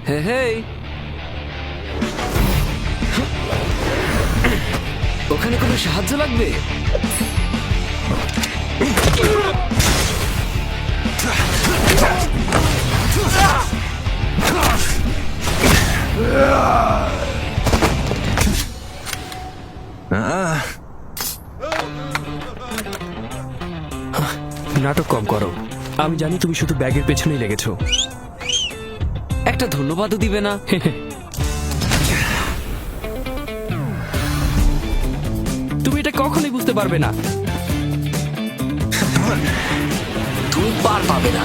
হে হে, ওখানে কোনো সাহায্য লাগবে? নাটক কম করো। আমি জানি তুমি শুধু ব্যাগের পেছনেই লেগেছো। একটা ধন্যবাদও দিবে না? তুমি এটা কখনোই বুঝতে পারবে না। তুমি পার পাবে না।